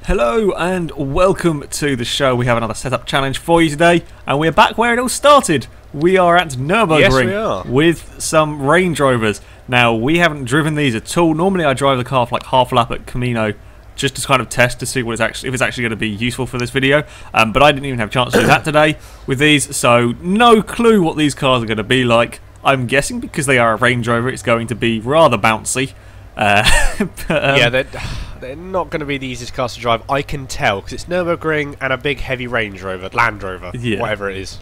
Hello and welcome to the show. We have another setup challenge for you today, and we're back where it all started. We are at Nurburgring yes, we are. With some Range Rovers. Now, we haven't driven these at all. Normally I drive the car for like half a lap at Camino just to kind of test to see what if it's actually going to be useful for this video. But I didn't even have a chance to do that today with these, so no clue what these cars are going to be like. I'm guessing because they are a Range Rover, it's going to be rather bouncy. Yeah, they're not going to be the easiest cars to drive. I can tell because it's Nurburgring and a big heavy Range Rover, Land Rover, yeah. Whatever it is.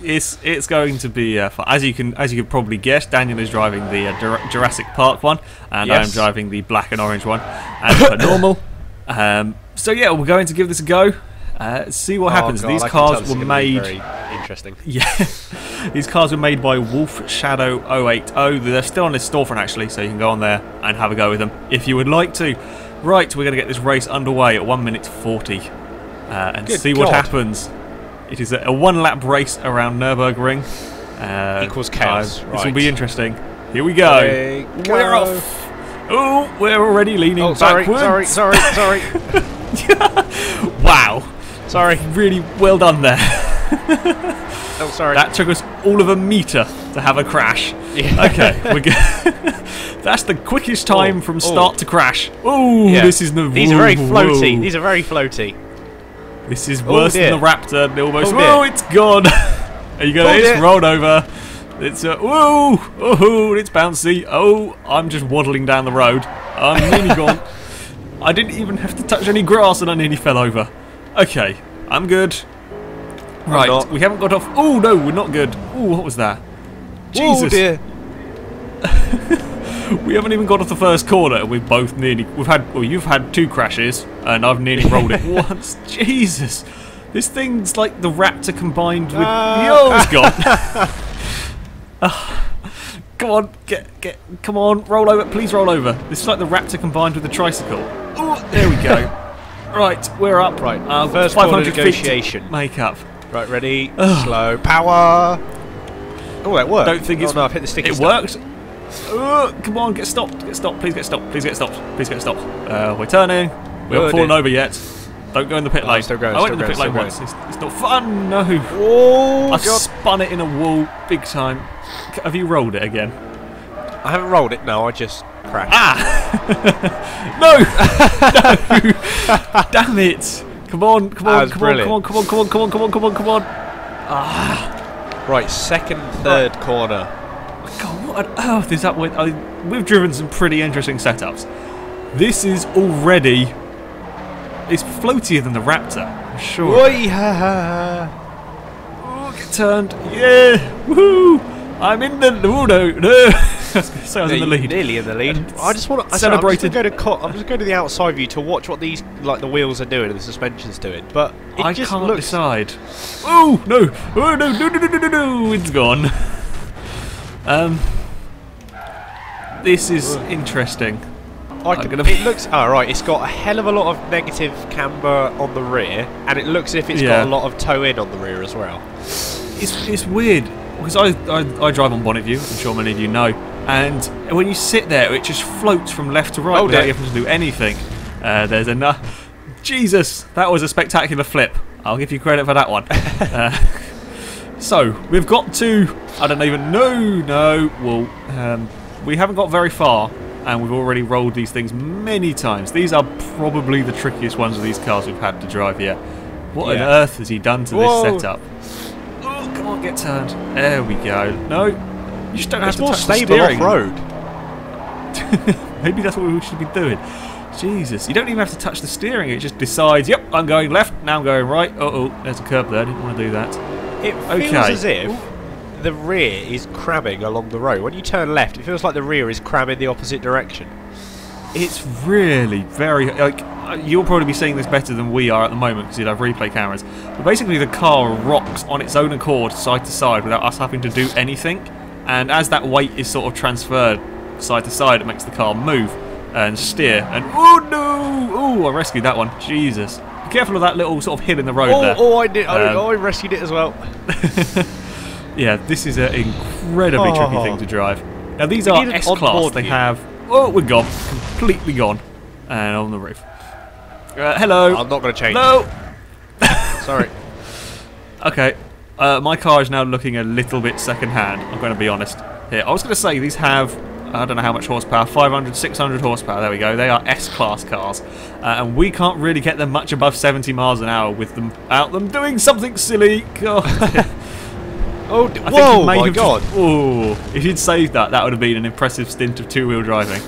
It's going to be fun. As you can probably guess, Daniel is driving the Jurassic Park one, and yes. I'm driving the black and orange one, as per normal. So yeah, we're going to give this a go. See what happens. God, these I cars can were tell made. very interesting. Yeah, these cars were made by Wolf Shadow 080. They're still on this storefront actually, so you can go on there and have a go with them if you would like to. Right, we're going to get this race underway at 1 minute 40 and Good see God. what happens. It is a one-lap race around Nurburgring. Equals chaos. This will be interesting. Here we go. We're off. Oh, we're already leaning backwards. Sorry. Wow. Sorry. Really well done there. Oh, sorry. That took us all of a metre to have a crash. Yeah. Okay, we're good. That's the quickest time from start to crash. Oh, yeah. This is the. These are very floaty. These are very floaty. This is worse than the Raptor. Almost. Oh, it's gone. Are you going? It's rolled over. It's whoa, oh, it's bouncy. Oh, I'm just waddling down the road. I'm nearly gone. I didn't even have to touch any grass, and I nearly fell over. Okay, I'm good. Right, we haven't got off. Oh no, we're not good. Oh, what was that? Jesus. Oh dear. We haven't even got off the first corner. We've both nearly. You've had 2 crashes, and I've nearly rolled it once. Jesus, this thing's like the Raptor combined with. Oh, it's gone. Come on, come on, roll over, please roll over. This is like the Raptor combined with the tricycle. Oh, there we go. Right, we're up. Right, first 500 negotiation. feet to make up. Right, ready. Slow power. Oh, that worked. Don't think it's. No, I've hit the sticky It worked. Come on, get stopped, please get stopped, please get stopped. We're turning. We haven't fallen over yet. Don't go in the pit lane. Still going, I went in the pit lane once. It's not fun. No. Oh, I've spun it in a wall big time. Have you rolled it again? I haven't rolled it. No, I just crashed. No! No! Damn it! Come on! Right, second, third corner. God, what on earth is that with? We've driven some pretty interesting setups. This is already. It's floatier than the Raptor, I'm sure. Oh, get turned. Yeah! Woohoo! I'm in the. Oh, no. So I was in the lead. Nearly in the lead. I just want to. Celebrated. I'm just going to go to the outside view to watch what these, like the wheels are doing and the suspension's doing. But I just can't decide. Oh no! Oh no! No! It's gone. This is interesting. It looks alright. It's got a hell of a lot of negative camber on the rear, and it looks as if it's got a lot of toe in on the rear as well. It's weird because I drive on bonnet view. I'm sure many of you know. And when you sit there, it just floats from left to right without you having to do anything. There's enough. Jesus, that was a spectacular flip. I'll give you credit for that one. So we've got to. I don't even know. No, well, we haven't got very far. And we've already rolled these things many times. These are probably the trickiest ones of these cars we've had to drive yet. What on earth has he done to this setup? Oh, come on, get turned. There we go. No, you just don't have to touch the steering. It's more stable off-road. Maybe that's what we should be doing. Jesus, you don't even have to touch the steering. It just decides, yep, I'm going left, now I'm going right. Uh-oh, there's a curb there. I didn't want to do that. It feels as if the rear is crabbing along the road. When you turn left, it feels like the rear is crabbing the opposite direction. It's really very like you'll probably be seeing this better than we are at the moment because you'd have replay cameras. But basically, the car rocks on its own accord, side to side, without us having to do anything. And as that weight is sort of transferred side to side, it makes the car move and steer. And oh no! Oh, I rescued that one. Jesus! Be careful of that little sort of hill in the road there. Oh, I did. I rescued it as well. Yeah, this is an incredibly tricky thing to drive. Now these are S-Class. They have... Oh, we're gone. Completely gone. And on the roof. Hello. I'm not going to change. No. Sorry. Okay. My car is now looking a little bit second-hand. I'm going to be honest. Here, I was going to say these have, I don't know how much horsepower, 500, 600 horsepower. There we go. They are S-Class cars, and we can't really get them much above 70 miles an hour with them doing something silly. God. Oh, whoa! My God. If you'd saved that, that would have been an impressive stint of two-wheel driving.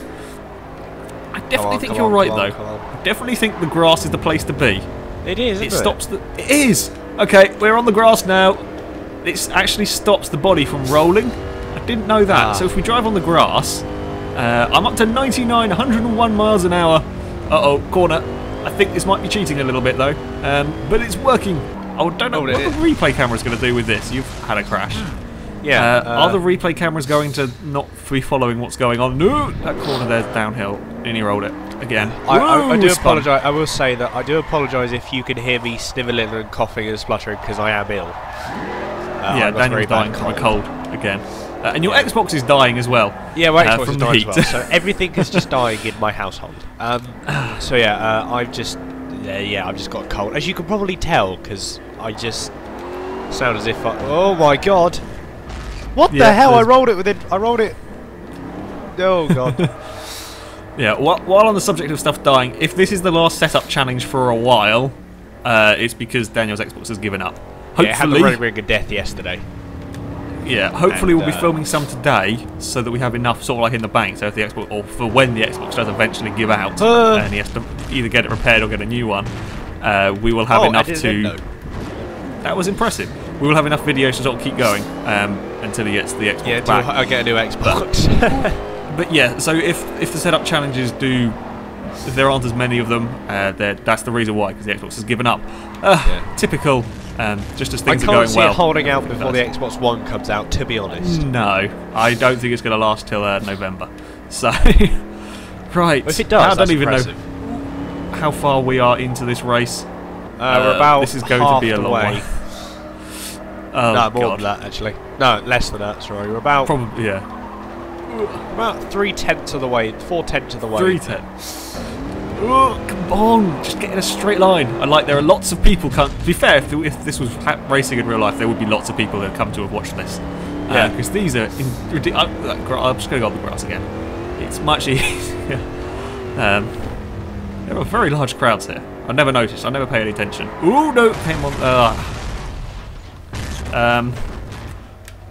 I definitely think you're right, though. I definitely think the grass is the place to be. It is, It stops the... It is! Okay, we're on the grass now. It actually stops the body from rolling. I didn't know that. So if we drive on the grass, I'm up to 99, 101 miles an hour. Uh-oh, corner. I think this might be cheating a little bit, though. But it's working. I don't know what the replay camera's going to do with this. You've had a crash. Yeah. Are the replay cameras going to not be following what's going on? No! That corner there's downhill. And he rolled it again. I do apologise. I will say that I do apologise if you can hear me snivelling and coughing and spluttering because I am ill. Yeah, Daniel's dying from a cold again. And your Xbox is dying as well. Yeah, my Xbox is dying as well. So everything is just dying in my household. So yeah, I've just got a cold, as you can probably tell, because I just sound as if oh my God! What the hell? I rolled it. Oh God. Yeah. While on the subject of stuff dying, if this is the last setup challenge for a while, it's because Daniel's Xbox has given up. Hopefully, yeah, it had the red ring of death yesterday. Yeah, hopefully we'll be filming some today so that we have enough sort of like in the bank, so if the Xbox, or for when the Xbox does eventually give out and he has to either get it repaired or get a new one, we will have enough to... That was impressive. We will have enough videos to sort of keep going until he gets the Xbox back. Yeah, I get a new Xbox. But yeah, so if the setup challenges do... If there aren't as many of them, that's the reason why, because the Xbox has given up. Typical... just as things are going well. I can't see it holding out before the Xbox One comes out, to be honest. No, I don't think it's going to last till November. So, right. Well, if it does, I don't even impressive. know how far we are into this race. We're about this is going to be a long way. Oh, no, more God. than that, actually. No, less than that, sorry. We're about... Probably, yeah. About 3/10 of the way, 4/10 of the way. 3/10. Oh, come on, just get in a straight line. And like, there are lots of people. To be fair, if this was racing in real life, there would be lots of people that come to have watched this. Yeah, because these are. I'm just going to go on the grass again. It's much easier. There are very large crowds here. I never noticed. I never pay any attention. Oh no, came on.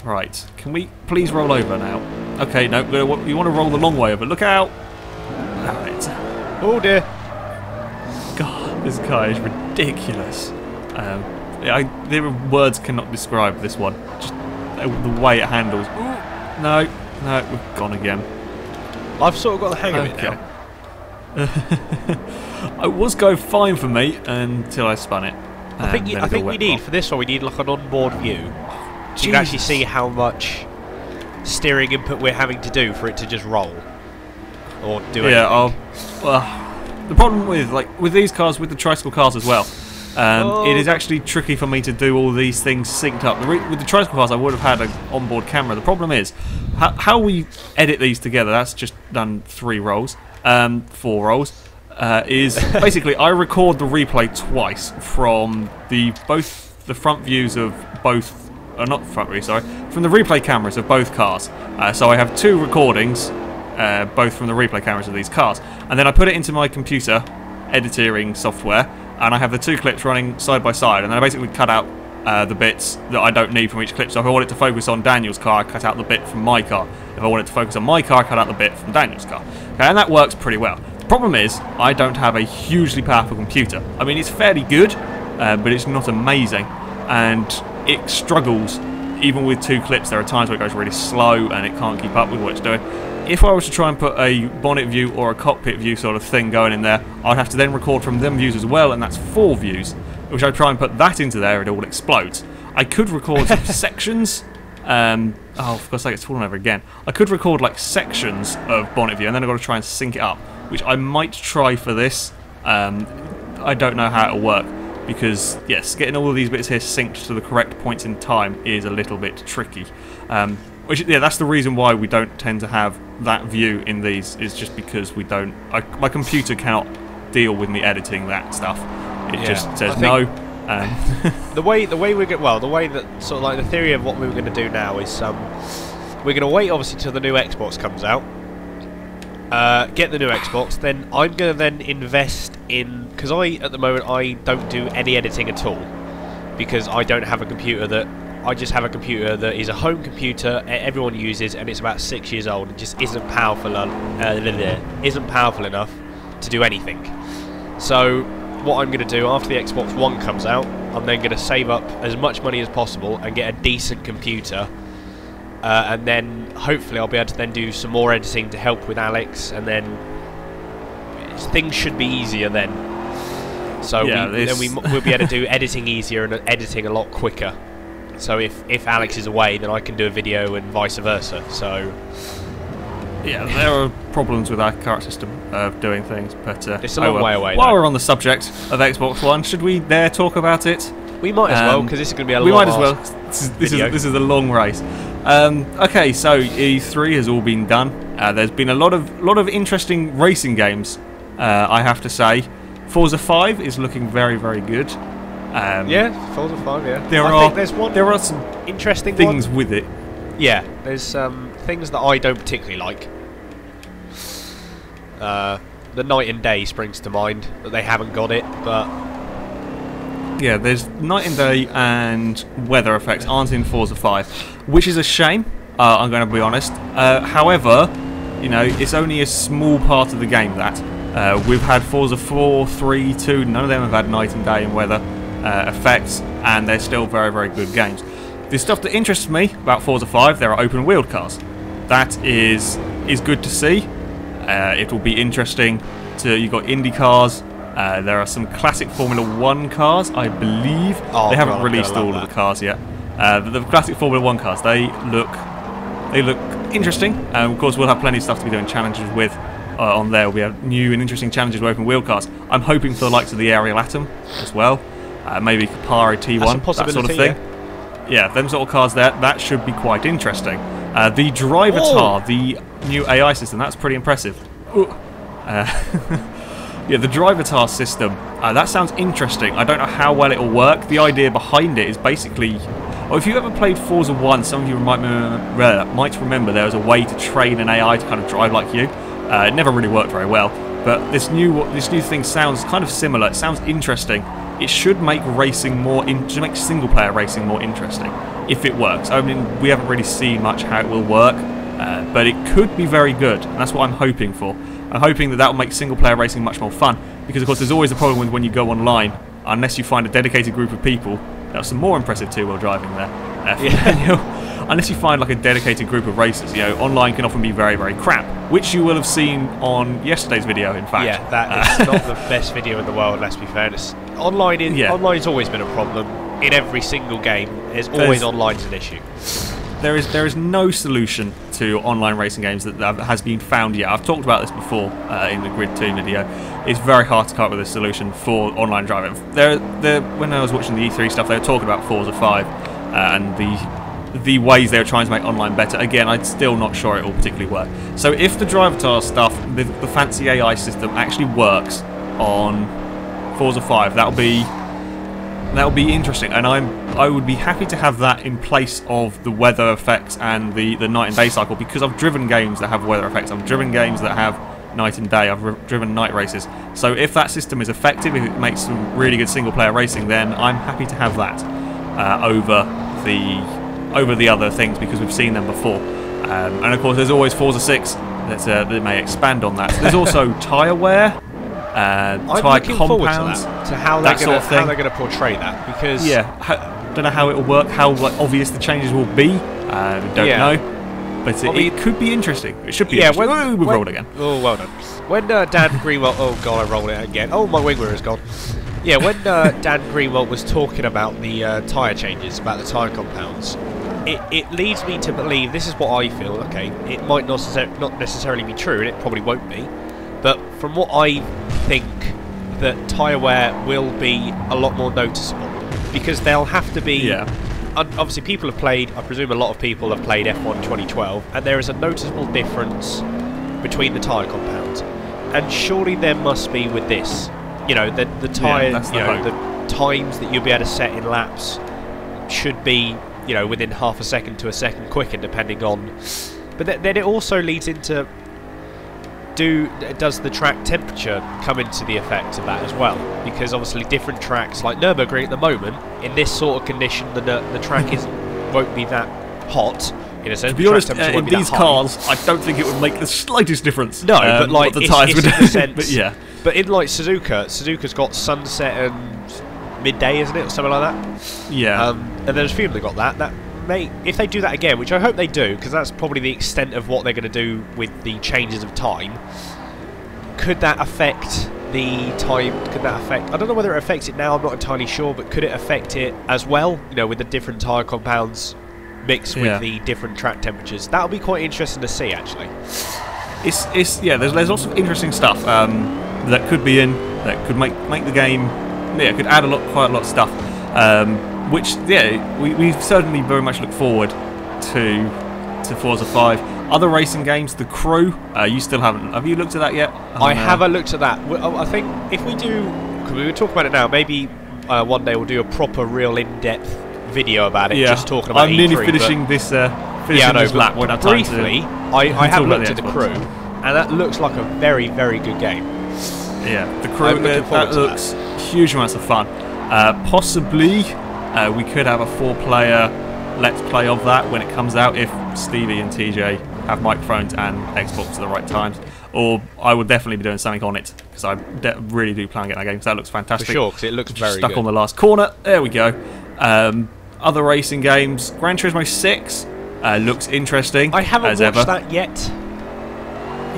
Right, can we please roll over now? Okay, no, you want to roll the long way over. Look out! Alright. Oh dear. God, this guy is ridiculous. Words cannot describe this one. Just the way it handles. Ooh, no, we've gone again. I've sort of got the hang of it now. It was going fine for me until I spun it. I think we need, for this one, we need like an onboard view. So you can actually see how much steering input we're having to do for it to just roll. Or do anything. Yeah, the problem with these cars, with the tricycle cars as well, it is actually tricky for me to do all these things synced up. With the tricycle cars, I would have had an onboard camera. The problem is how we edit these together. That's just done 4 rolls. Is basically I record the replay twice from both the front views of both. Not front view, sorry, from the replay cameras of both cars. So I have 2 recordings. Both from the replay cameras of these cars, and then I put it into my computer editing software, and I have the 2 clips running side by side, and then I basically cut out the bits that I don't need from each clip. So if I want it to focus on Daniel's car, I cut out the bit from my car. If I want it to focus on my car, I cut out the bit from Daniel's car. Okay, and that works pretty well. The problem is I don't have a hugely powerful computer. I mean, it's fairly good, but it's not amazing, and it struggles. Even with 2 clips, there are times where it goes really slow and it can't keep up with what it's doing. If I was to try and put a bonnet view or a cockpit view sort of thing going in there, I'd have to then record from them views as well, and that's 4 views. Which I try and put that into there, it all explodes. I could record some sections. Oh, for God's sake, it's fallen over again. I could record like sections of bonnet view, and then I've got to try and sync it up, which I might try for this. I don't know how it'll work, because yes, getting all of these bits here synced to the correct points in time is a little bit tricky. That's the reason why we don't tend to have that view in these, is just because we don't... my computer cannot deal with me editing that stuff. It just says I no. The way we're going, well, the way that sort of like the theory of what we were going to do now is we're going to wait obviously till the new Xbox comes out. Get the new Xbox, then I'm going to then invest in, because at the moment I don't do any editing at all, because I don't have a computer I just have a computer that is a home computer everyone uses, and it's about 6 years old and just isn't powerful enough to do anything. So what I'm going to do after the Xbox One comes out, I'm then going to save up as much money as possible and get a decent computer, and then hopefully I'll be able to then do some more editing to help with Alex, and then things should be easier then. So we'll be able to do editing easier and editing a lot quicker. So if Alex is away, then I can do a video and vice versa. So yeah, there are problems with our current system of doing things, but it's a long way away. While we're on the subject of Xbox One, should we dare talk about it? We might as well, because this is going to be a long. We might as well. This is a long race. Okay, so E3 has all been done. There's been a lot of interesting racing games. I have to say, Forza 5 is looking very, very good. Yeah, Forza 5. Yeah, there are some interesting things with it. Yeah, there's things that I don't particularly like. The night and day springs to mind that they haven't got it, but yeah, there's night and day and weather effects aren't in Forza 5, which is a shame. I'm going to be honest. However, you know, it's only a small part of the game that we've had Forza 4, 3, 2. None of them have had night and day and weather effects, and they're still very, very good games. The stuff that interests me about Forza 5, there are open-wheeled cars. That is good to see. It will be interesting you've got Indy cars. There are some classic Formula 1 cars, I believe. They haven't released all of the cars yet. But the classic Formula 1 cars, they look interesting. Of course, we'll have plenty of stuff to be doing challenges with on there. We have new and interesting challenges with open-wheel cars. I'm hoping for the likes of the Ariel Atom as well. Maybe Capari T1, that sort of thing. Yeah, them sort of cars there, that should be quite interesting. The Drivatar, the new AI system, that's pretty impressive. Yeah, the Drivatar system, that sounds interesting. I don't know how well it will work. The idea behind it is basically, if you've ever played Forza 1, some of you might remember there was a way to train an AI to kind of drive like you. It never really worked very well, but this new thing sounds kind of similar. It sounds interesting. It should make racing make single-player racing more interesting if it works. I mean, we haven't really seen much how it will work, but it could be very good, and that's what I'm hoping for. I'm hoping that will make single-player racing much more fun, because of course there's always a problem with when you go online, unless you find a dedicated group of people. That's some more impressive two-wheel driving there. Unless you find like a dedicated group of racers, you know, online can often be very, very crap, which you will have seen on yesterday's video, in fact. Yeah, that is not the best video in the world, let's be fair. Online's always been a problem in every single game. Online's an issue. There is no solution to online racing games that has been found yet. I've talked about this before in the Grid 2 video. It's very hard to come up with a solution for online driving. When I was watching the E3 stuff, they were talking about Forza 5 and the ways they were trying to make online better. Again, I'm still not sure it will particularly work. So if the Drivatar stuff, the fancy AI system, actually works on Forza 5, that'll be interesting, and I would be happy to have that in place of the weather effects and the night and day cycle, because I've driven games that have weather effects. I've driven games that have night and day. I've driven night races. So if that system is effective, if it makes some really good single player racing, then I'm happy to have that over the other things, because we've seen them before. And of course there's always Forza 6 that may expand on that. There's also tyre wear, tyre compounds, to how they're going to portray that, because don't know how it will work, how obvious the changes will be. Don't know, but it could be interesting. It should be. Interesting. We've rolled again. Oh, well done. When Dan Greenwell, oh god, I rolled it again. Oh, my wing mirror is gone. Yeah, when Dan Greenwell was talking about the tyre changes, about the tyre compounds, it leads me to believe, this is what I feel, okay, it might not necessarily be true, and it probably won't be, but from what I think, that tyre wear will be a lot more noticeable, because they'll have to be... Obviously people have played, I presume a lot of people have played F1 2012, and there is a noticeable difference between the tyre compounds. And surely there must be with this, you know, the tyre, the times that you'll be able to set in laps should be, you know, within half a second to a second quicker, depending on. But then it also leads into, does the track temperature come into the effect of that as well? Because obviously different tracks, like Nurburgring at the moment, in this sort of condition, the track won't be that hot. In a sense, to be honest, in these cars, I don't think it would make the slightest difference. No, but like the tyres would. In the sense, but yeah. But in like Suzuka's got sunset and midday, isn't it, or something like that? Yeah. And there's a few that got that. That may, if they do that again, which I hope they do, because that's probably the extent of what they're going to do with the changes of time. Could that affect the time? Could that affect? I don't know whether it affects it now. I'm not entirely sure, but could it affect it as well? You know, with the different tyre compounds mixed with the different track temperatures. That'll be quite interesting to see, actually. It's there's lots of interesting stuff that could be in, that could make the game, could add quite a lot of stuff, which we certainly very much look forward to Forza 5. Other racing games, The Crew, you still haven't, have you looked at that yet? I haven't looked at that. I think if we do, because we were talking about it now, maybe one day we'll do a proper real in-depth video about it, just talking about I'm nearly finishing this lap. Briefly, I have looked at The Crew, and that looks like a very, very good game. Yeah, The Crew, that looks huge amounts of fun. Possibly, we could have a 4-player Let's Play of that when it comes out, if Stevie and TJ have microphones and Xbox at the right times. Or I would definitely be doing something on it, because I really do plan on getting that game, because that looks fantastic. For sure, because it looks very stuck good. On the last corner. There we go. Other racing games, Gran Turismo 6 looks interesting. I haven't watched that yet.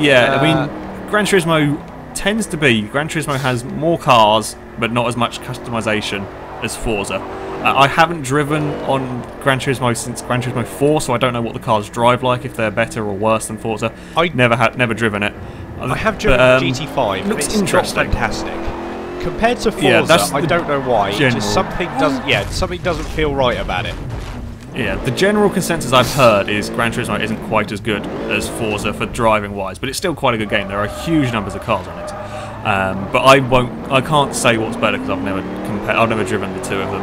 Yeah, I mean, Gran Turismo tends to be. Gran Turismo has more cars, but not as much customization as Forza. I haven't driven on Gran Turismo since Gran Turismo 4, so I don't know what the cars drive like, if they're better or worse than Forza. I've never driven it. I have driven GT5. Looks it's interesting. Not fantastic. Compared to Forza, I don't know why. Just something doesn't feel right about it. Yeah, the general consensus I've heard is Gran Turismo isn't quite as good as Forza for driving wise, but it's still quite a good game. There are huge numbers of cars on it. But I can't say what's better, because I've never driven the two of them.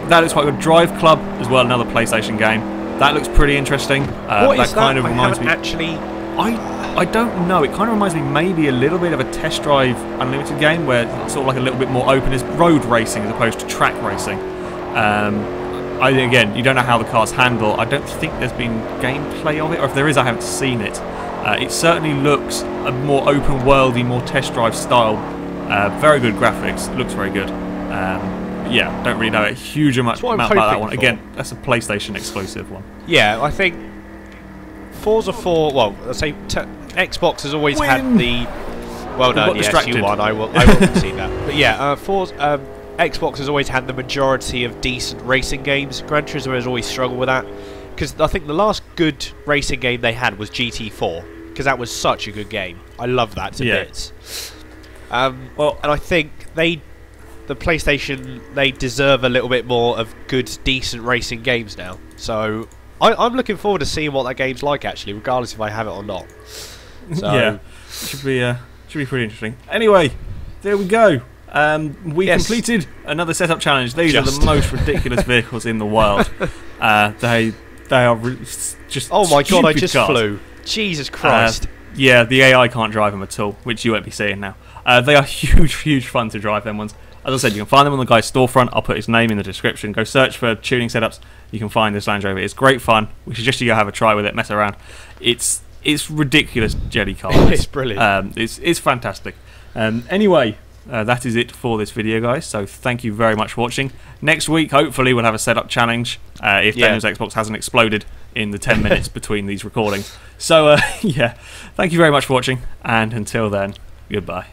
That looks quite good. Drive Club as well, another PlayStation game. That looks pretty interesting. What is that? Kind of reminds me. Actually, I don't know. It kind of reminds me maybe a little bit of a Test Drive Unlimited game, where it's sort of like a little bit more open. It's road racing as opposed to track racing. Again, you don't know how the cars handle. I don't think there's been gameplay of it, or if there is, I haven't seen it. It certainly looks a more open worldy, more Test Drive style. Very good graphics. It looks very good. Yeah, don't really know a huge amount about that one. Again, that's a PlayStation exclusive one. Yeah, I think Forza 4. Well, let's say Xbox has always had the. Well done, yes, you won. I will concede that. But yeah, Forza. Xbox has always had the majority of decent racing games. Gran Turismo has always struggled with that, because I think the last good racing game they had was GT4, because that was such a good game. I love that to bits. Well, and I think the PlayStation, they deserve a little bit more of good, decent racing games now. So I'm looking forward to seeing what that game's like, actually, regardless if I have it or not. So yeah, should be pretty interesting. Anyway, there we go. We completed another setup challenge. These are the most ridiculous vehicles in the world. They are just oh my god! I just cars. flew. Jesus Christ! Yeah, the AI can't drive them at all, which you won't be seeing now. They are huge fun to drive. Them ones. As I said, you can find them on the guy's storefront. I'll put his name in the description. Go search for tuning setups. You can find this Land Rover. It's great fun. We suggest you go have a try with it, mess around. It's ridiculous jelly car. It's brilliant. It's fantastic. Anyway. That is it for this video, guys, so thank you very much for watching. Next week, hopefully, we'll have a setup challenge if Daniel's Xbox hasn't exploded in the 10 minutes between these recordings. So, yeah, thank you very much for watching, and until then, goodbye.